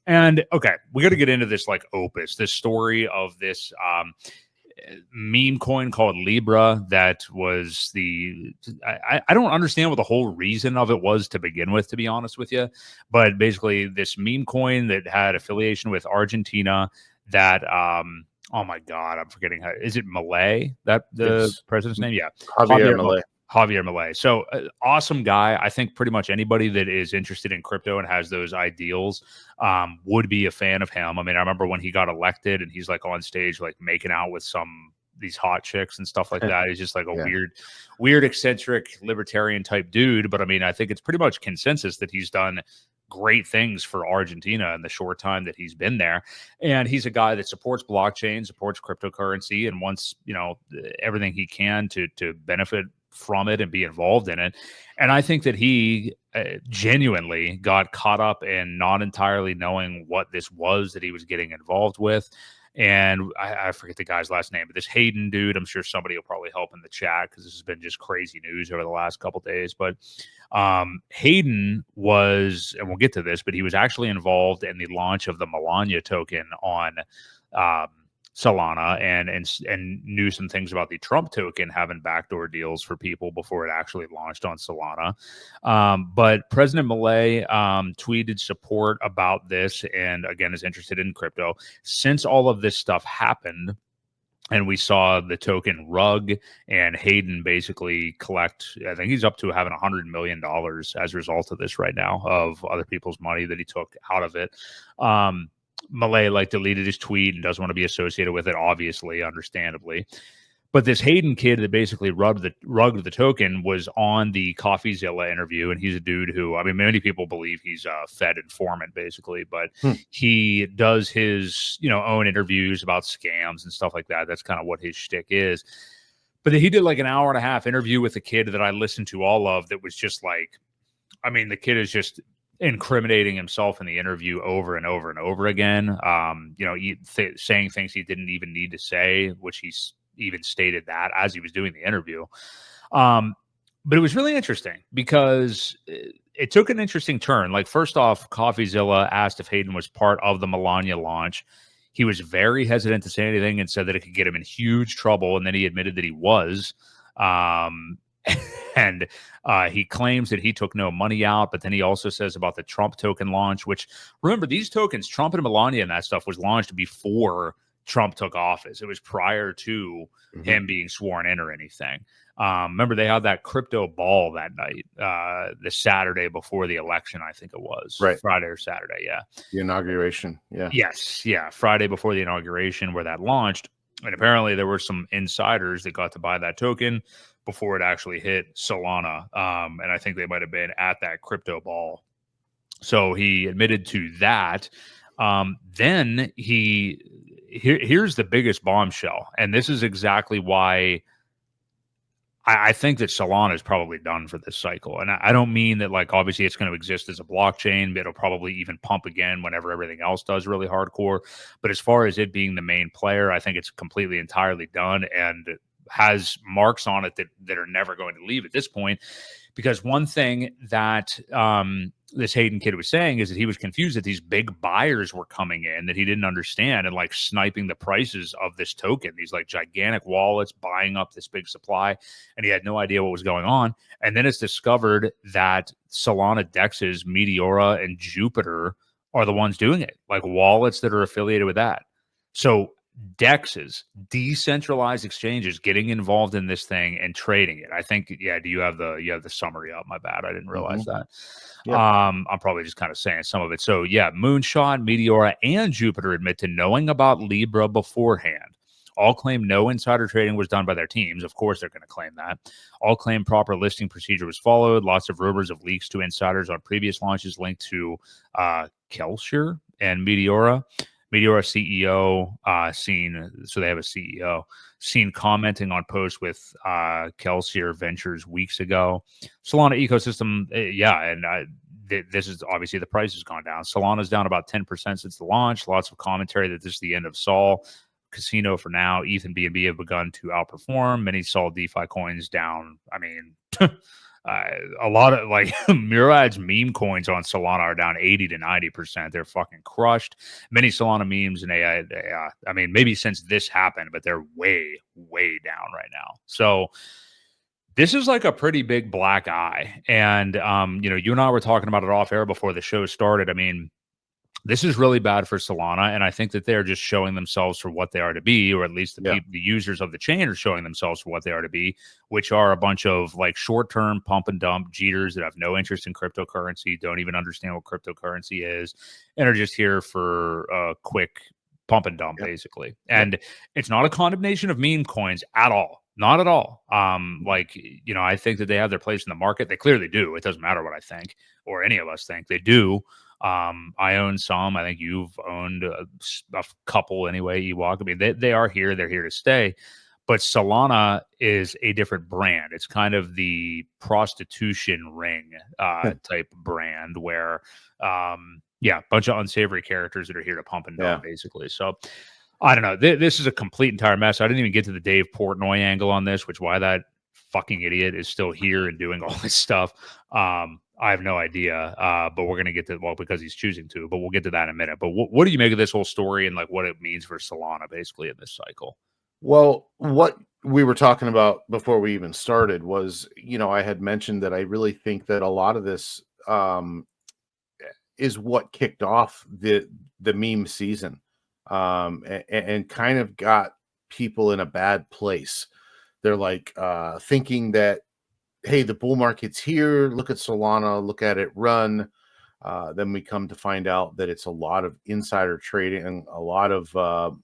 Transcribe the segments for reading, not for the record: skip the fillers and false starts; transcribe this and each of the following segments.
And okay, we got to get into this like opus, this story of this meme coin called Libra that was I don't understand what the whole reason of it was to begin with, to be honest with you. But basically this meme coin that had affiliation with Argentina that oh my god, I'm forgetting how is it Malay, that the It's president's name? Yeah. Javier Milei. Javier Milei. So awesome guy. I think pretty much anybody that is interested in crypto and has those ideals would be a fan of him. I mean, I remember when he got elected and he's like on stage, like making out with these hot chicks and stuff like that. He's just like a weird, eccentric libertarian type dude. But I mean, I think it's pretty much consensus that he's done great things for Argentina in the short time that he's been there. And he's a guy that supports blockchain, supports cryptocurrency, and wants, everything he can to benefit from it and be involved in it. And I think that he genuinely got caught up in not entirely knowing what this was that he was getting involved with. And I forget the guy's last name, but this Hayden dude, I'm sure somebody will probably help in the chat because this has been just crazy news over the last couple of days. But Hayden was, and we'll get to this, but he was actually involved in the launch of the Melania token on Solana and knew some things about the Trump token having backdoor deals for people before it actually launched on Solana. But President Milei tweeted support about this and again is interested in crypto. Since all of this stuff happened and we saw the token rug and Hayden basically collect, I think he's up to having $100 million as a result of this right now of other people's money that he took out of it. Milei like deleted his tweet and doesn't want to be associated with it, obviously, understandably. But this Hayden kid that basically rugged the token was on the CoffeeZilla interview, and he's a dude who, I mean, many people believe he's a Fed informant, basically, but he does his, own interviews about scams and stuff like that. That's kind of what his shtick is. But he did like an hour and a half interview with a kid that I listened to all of that was just like, I mean, the kid is just incriminating himself in the interview over and over and over again. Saying things he didn't even need to say, which he's even stated that as he was doing the interview. But it was really interesting because it took an interesting turn. Like, first off, CoffeeZilla asked if Hayden was part of the Melania launch. He was very hesitant to say anything and said that it could get him in huge trouble. And then he admitted that he was. And he claims that he took no money out, but then he also says about the Trump token launch, which, remember, these tokens, Trump and Melania and that stuff was launched before Trump took office. It was prior to him being sworn in or anything. Remember, they had that crypto ball that night, the Saturday before the election, I think it was. Right. Friday or Saturday, yeah. The inauguration, yeah. Yes, yeah, Friday before the inauguration where that launched. And apparently there were some insiders that got to buy that token before it actually hit Solana. And I think they might have been at that crypto ball. So he admitted to that. Then here's the biggest bombshell. And this is exactly why I think that Solana is probably done for this cycle. And I don't mean that, like, obviously it's going to exist as a blockchain, but it'll probably even pump again whenever everything else does really hardcore. But as far as it being the main player, I think it's completely entirely done and has marks on it that are never going to leave at this point. Because one thing that this Hayden kid was saying is that he was confused that these big buyers were coming in that he didn't understand and like sniping the prices of this token, these like gigantic wallets buying up this big supply, and he had no idea what was going on. And then it's discovered that Solana DEXs, Meteora and Jupiter are the ones doing it, like wallets that are affiliated with that. So DEXs, decentralized exchanges, getting involved in this thing and trading it. I think, yeah. Do you have the summary up? My bad, I didn't realize that. Yep. I'm probably just kind of saying some of it. So yeah, Moonshot, Meteora, and Jupiter admit to knowing about Libra beforehand. All claim no insider trading was done by their teams. Of course, they're going to claim that. All claim proper listing procedure was followed. Lots of rumors of leaks to insiders on previous launches linked to Kelsier and Meteora. Meteora CEO seen, so they have a CEO, seen commenting on posts with Kelsier Ventures weeks ago. Solana ecosystem, this is obviously the price has gone down. Solana's down about 10% since the launch. Lots of commentary that this is the end of Sol. Casino for now. ETH and BNB have begun to outperform. Many Sol DeFi coins down, I mean, A lot of like Murad's meme coins on Solana are down 80 to 90%. They're fucking crushed. Many Solana memes and AI, I mean, maybe since this happened, but they're way, way down right now. So this is like a pretty big black eye. And, you and I were talking about it off air before the show started. I mean, this is really bad for Solana, and I think that they're just showing themselves for what they are to be, or at least the users of the chain are showing themselves for what they are to be, which are a bunch of like short-term pump and dump cheaters that have no interest in cryptocurrency, don't even understand what cryptocurrency is, and are just here for a quick pump and dump, basically. And it's not a condemnation of meme coins at all. Not at all. I think that they have their place in the market. They clearly do. It doesn't matter what I think or any of us think. They do. I own some. I think you've owned a couple anyway, Ewok. I mean, they are here. They're here to stay. But Solana is a different brand. It's kind of the prostitution ring type brand where, a bunch of unsavory characters that are here to pump and dump, basically. So I don't know. This is a complete entire mess. I didn't even get to the Dave Portnoy angle on this, which why that fucking idiot is still here and doing all this stuff. I have no idea, but we're going to get to, because he's choosing to, but we'll get to that in a minute. But what do you make of this whole story and like what it means for Solana basically in this cycle? Well, what we were talking about before we even started was, I had mentioned that I really think that a lot of this is what kicked off the meme season and kind of got people in a bad place. They're like thinking that, hey, the bull market's here. Look at Solana. Look at it run. Then we come to find out that it's a lot of insider trading, a lot of,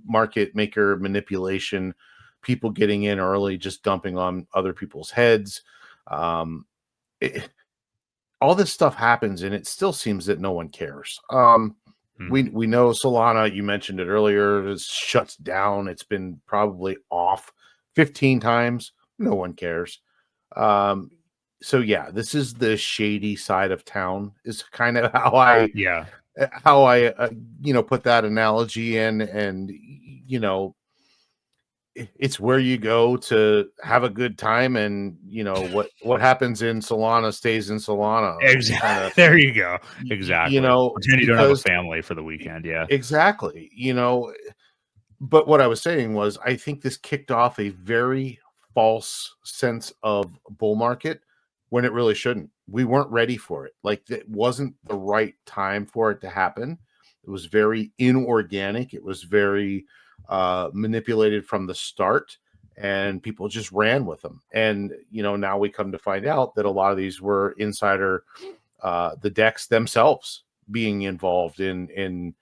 market maker manipulation, people getting in early, just dumping on other people's heads. All this stuff happens, and it still seems that no one cares. We know Solana, you mentioned it earlier, is shuts down. It's been probably off 15 times. No one cares. So yeah, this is the shady side of town is kind of how I put that analogy in. And it's where you go to have a good time, and what happens in Solana stays in Solana. Exactly. There you go. Exactly. Pretend you don't have a family for the weekend. Yeah, exactly. But what I was saying was, I think this kicked off a very false sense of bull market when it really shouldn't. We weren't ready for it. Like, it wasn't the right time for it to happen. It was very inorganic. It was very manipulated from the start, and people just ran with them. And now we come to find out that a lot of these were insider, the DEX themselves being involved in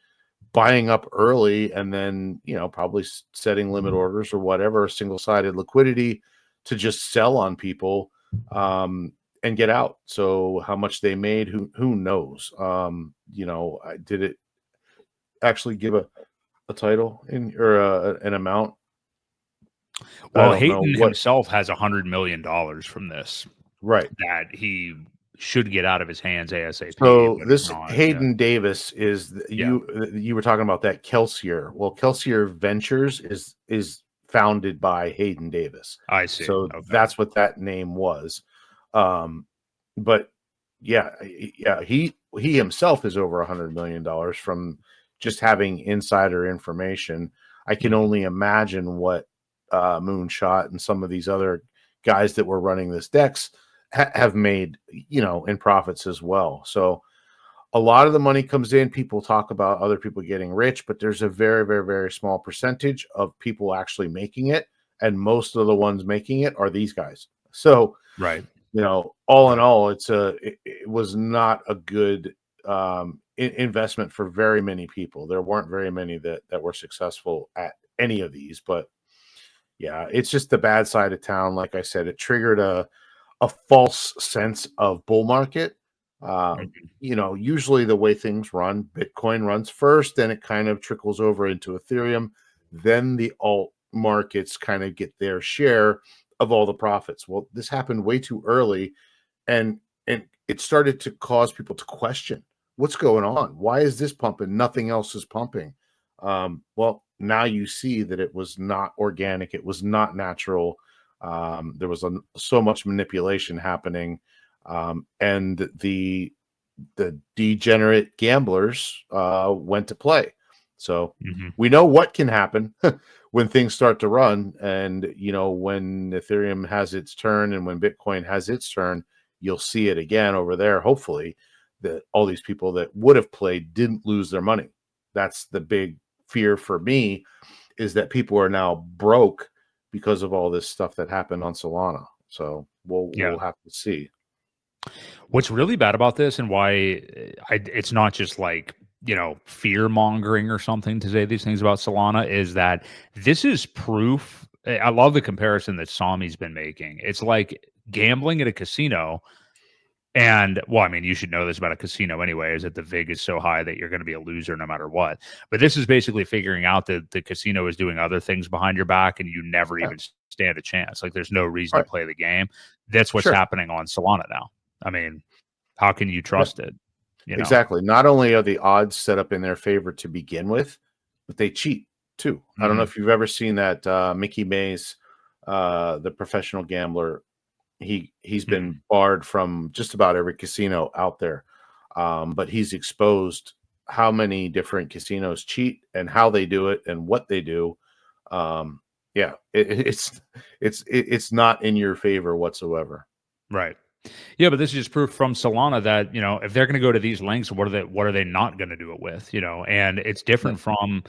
buying up early, and then probably setting limit orders or whatever, single-sided liquidity to just sell on people and get out. So how much they made, who knows? Did it actually give a title or an amount? Well, Hayden himself has $100 million from this, right? That he should get out of his hands ASAP. So this Hayden Davis is you were talking about that Kelsier. Well, Kelsier Ventures is founded by Hayden Davis. I see. So that's what that name was. But he himself is over $100 million from just having insider information. I can only imagine what Moonshot and some of these other guys that were running this DEX have made, in profits as well. So a lot of the money comes in. People talk about other people getting rich, but there's a very, very, very small percentage of people actually making it. And most of the ones making it are these guys. So, right. All in all, it was not a good investment for very many people. There weren't very many that were successful at any of these, but yeah, it's just the bad side of town. Like I said, it triggered a false sense of bull market. Usually the way things run, Bitcoin runs first, then it kind of trickles over into Ethereum. Then the alt markets kind of get their share of all the profits. Well, this happened way too early, and it started to cause people to question what's going on. Why is this pumping? Nothing else is pumping. Well, now you see that it was not organic. It was not natural. There was so much manipulation happening, and the degenerate gamblers went to play. So we know what can happen when things start to run, and when Ethereum has its turn and when Bitcoin has its turn, you'll see it again over there. Hopefully, that all these people that would have played didn't lose their money. That's the big fear for me, is that people are now broke because of all this stuff that happened on Solana. So we'll have to see. What's really bad about this, and why it's not just like, fear mongering or something to say these things about Solana, is that this is proof. I love the comparison that Sami's been making. It's like gambling at a casino. And, well, I mean, you should know this about a casino anyway, is that the vig is so high that you're going to be a loser no matter what. But this is basically figuring out that the casino is doing other things behind your back and you never even stand a chance. Like, there's no reason to play the game. That's what's happening on Solana now. I mean, how can you trust it? Exactly. Not only are the odds set up in their favor to begin with, but they cheat too. I don't know if you've ever seen that Mickey Mays, the professional gambler. He's been barred from just about every casino out there, but he's exposed how many different casinos cheat and how they do it and what they do. It's not in your favor whatsoever. Right. Yeah, but this is just proof from Solana that, if they're going to go to these lengths, what are they not going to do it with? And it's different from.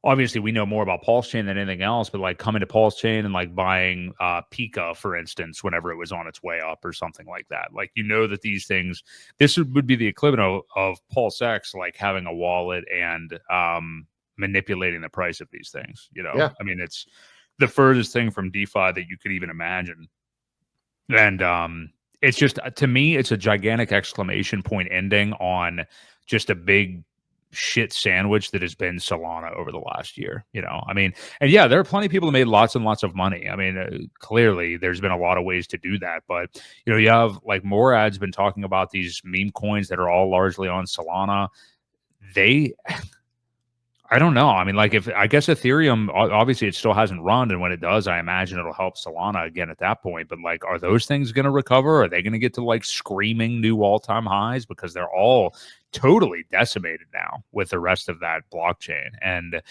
Obviously, we know more about Pulse Chain than anything else, but like coming to Pulse Chain and like buying Pika, for instance, whenever it was on its way up or something like that. Like, that these things, this would be the equivalent of Pulse X, like having a wallet and manipulating the price of these things. I mean, it's the furthest thing from DeFi that you could even imagine. And it's just, to me, it's a gigantic exclamation point ending on just a big shit sandwich that has been Solana over the last year. I mean, and yeah, there are plenty of people who made lots and lots of money. I mean, clearly there's been a lot of ways to do that, but you have, like, Morad's been talking about these meme coins that are all largely on Solana. I don't know. I mean, like, I guess Ethereum, obviously it still hasn't run, and when it does, I imagine it'll help Solana again at that point. But like, are those things going to recover? Are they going to get to like screaming new all-time highs? Because they're all totally decimated now with the rest of that blockchain. And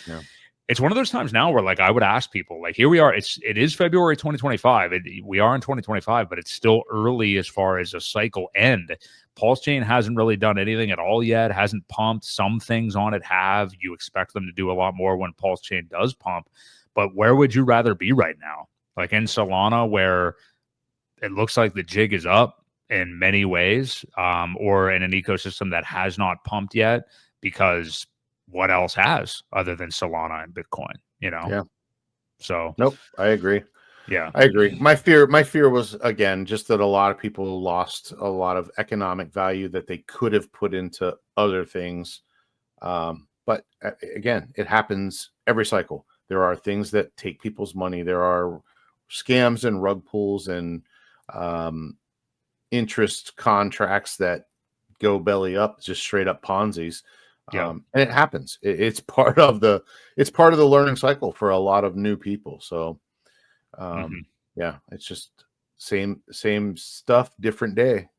it's one of those times now where, like, I would ask people, like, here we are. It is February 2025. We are in 2025, but it's still early as far as a cycle end. Pulse Chain hasn't really done anything at all yet, hasn't pumped. Some things on it have. You expect them to do a lot more when Pulse Chain does pump. But where would you rather be right now? Like in Solana, where it looks like the jig is up in many ways, or in an ecosystem that has not pumped yet, because what else has other than Solana and Bitcoin, Yeah. So nope, I agree. Yeah, I agree. My fear was, again, just that a lot of people lost a lot of economic value that they could have put into other things. But again, it happens every cycle. There are things that take people's money. There are scams and rug pulls and interest contracts that go belly up, just straight up Ponzi's. And it happens. It's part of the learning cycle for a lot of new people. So yeah, it's just same stuff, different day.